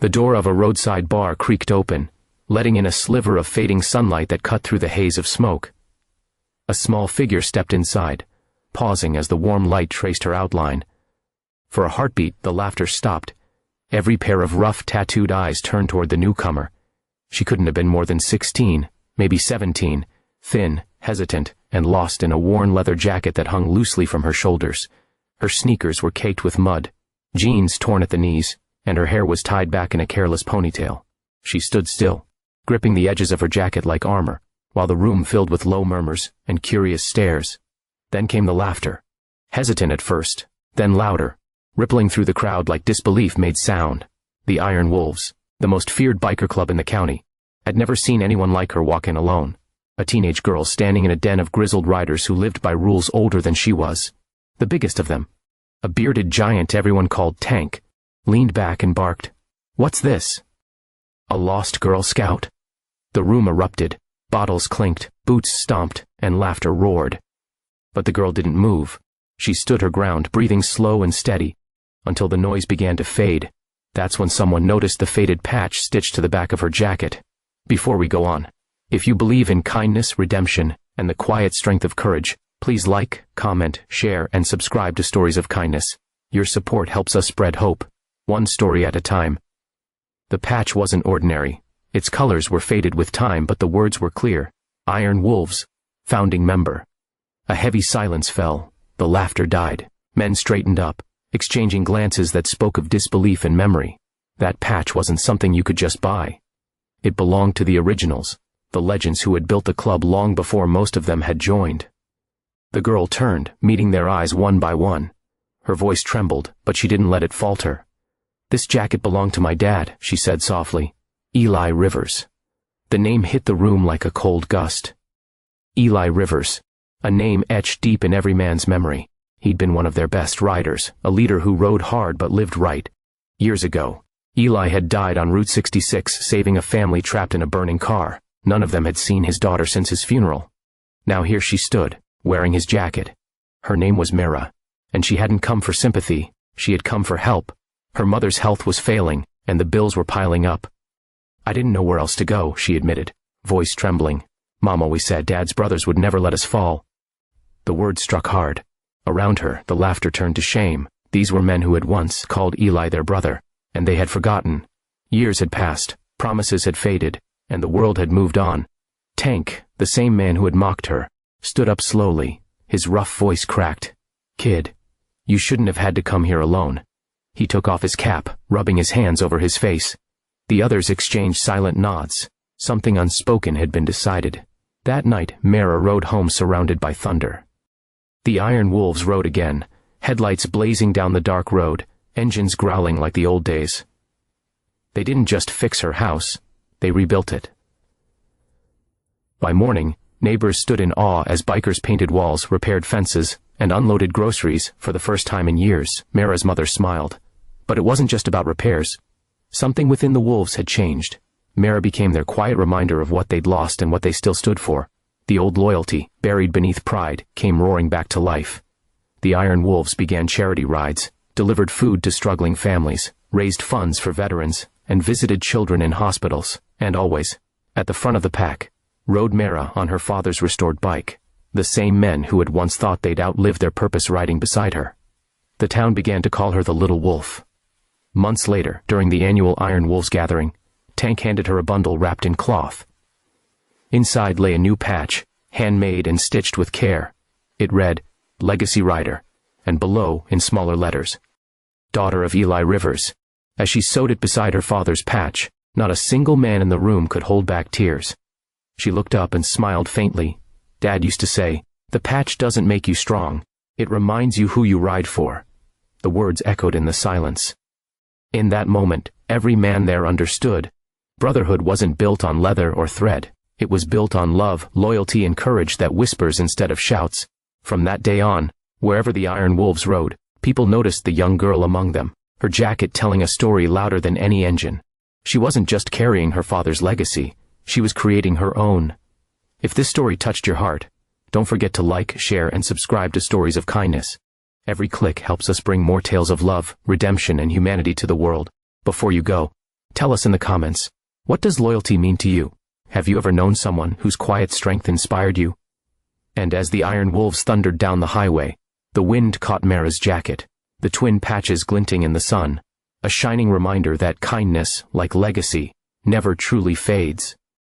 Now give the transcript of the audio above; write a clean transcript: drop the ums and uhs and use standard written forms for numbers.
The door of a roadside bar creaked open, letting in a sliver of fading sunlight that cut through the haze of smoke. A small figure stepped inside, pausing as the warm light traced her outline. For a heartbeat, the laughter stopped. Every pair of rough, tattooed eyes turned toward the newcomer. She couldn't have been more than 16, maybe 17, thin, hesitant, and lost in a worn leather jacket that hung loosely from her shoulders. Her sneakers were caked with mud, jeans torn at the knees, and her hair was tied back in a careless ponytail. She stood still, gripping the edges of her jacket like armor, while the room filled with low murmurs and curious stares. Then came the laughter. Hesitant at first, then louder, rippling through the crowd like disbelief made sound. The Iron Wolves, the most feared biker club in the county, had never seen anyone like her walk in alone. A teenage girl standing in a den of grizzled riders who lived by rules older than she was. The biggest of them, a bearded giant everyone called Tank, leaned back and barked, "What's this? A lost Girl Scout?" The room erupted, bottles clinked, boots stomped, and laughter roared. But the girl didn't move. She stood her ground, breathing slow and steady, until the noise began to fade. That's when someone noticed the faded patch stitched to the back of her jacket. Before we go on, if you believe in kindness, redemption, and the quiet strength of courage, please like, comment, share, and subscribe to Stories of Kindness. Your support helps us spread hope, one story at a time. The patch wasn't ordinary. Its colors were faded with time, but the words were clear. Iron Wolves, founding member. A heavy silence fell. The laughter died. Men straightened up, exchanging glances that spoke of disbelief and memory. That patch wasn't something you could just buy. It belonged to the originals, the legends who had built the club long before most of them had joined. The girl turned, meeting their eyes one by one. Her voice trembled, but she didn't let it falter. "This jacket belonged to my dad," she said softly. "Eli Rivers." The name hit the room like a cold gust. Eli Rivers, a name etched deep in every man's memory. He'd been one of their best riders, a leader who rode hard but lived right. Years ago, Eli had died on Route 66, saving a family trapped in a burning car. None of them had seen his daughter since his funeral. Now here she stood, wearing his jacket. Her name was Mira, and she hadn't come for sympathy, she had come for help. Her mother's health was failing, and the bills were piling up. "I didn't know where else to go," she admitted, voice trembling. "Mom always said Dad's brothers would never let us fall." The words struck hard. Around her, the laughter turned to shame. These were men who had once called Eli their brother, and they had forgotten. Years had passed, promises had faded, and the world had moved on. Tank, the same man who had mocked her, stood up slowly, his rough voice cracked. "Kid, you shouldn't have had to come here alone." He took off his cap, rubbing his hands over his face. The others exchanged silent nods. Something unspoken had been decided. That night, Mara rode home surrounded by thunder. The Iron Wolves rode again, headlights blazing down the dark road, engines growling like the old days. They didn't just fix her house, they rebuilt it. By morning, neighbors stood in awe as bikers painted walls, repaired fences, and unloaded groceries. For the first time in years, Mara's mother smiled. But it wasn't just about repairs. Something within the Wolves had changed. Mara became their quiet reminder of what they'd lost and what they still stood for. The old loyalty, buried beneath pride, came roaring back to life. The Iron Wolves began charity rides, delivered food to struggling families, raised funds for veterans, and visited children in hospitals. And always, at the front of the pack, rode Mara on her father's restored bike. The same men who had once thought they'd outlived their purpose riding beside her. The town began to call her the Little Wolf. Months later, during the annual Iron Wolves gathering, Tank handed her a bundle wrapped in cloth. Inside lay a new patch, handmade and stitched with care. It read, "Legacy Rider," and below, in smaller letters, "Daughter of Eli Rivers." As she sewed it beside her father's patch, not a single man in the room could hold back tears. She looked up and smiled faintly. Dad used to say, "The patch doesn't make you strong. It reminds you who you ride for." The words echoed in the silence. In that moment, every man there understood. Brotherhood wasn't built on leather or thread. It was built on love, loyalty, and courage that whispers instead of shouts. From that day on, wherever the Iron Wolves rode, people noticed the young girl among them, her jacket telling a story louder than any engine. She wasn't just carrying her father's legacy, she was creating her own. If this story touched your heart, don't forget to like, share, and subscribe to Stories of Kindness. Every click helps us bring more tales of love, redemption, and humanity to the world. Before you go, Tell us in the comments, what does loyalty mean to you? Have you ever known someone whose quiet strength inspired you? And as the iron wolves thundered down the highway, the wind caught Mara's jacket, the twin patches glinting in the sun, a shining reminder that kindness, like legacy, never truly fades.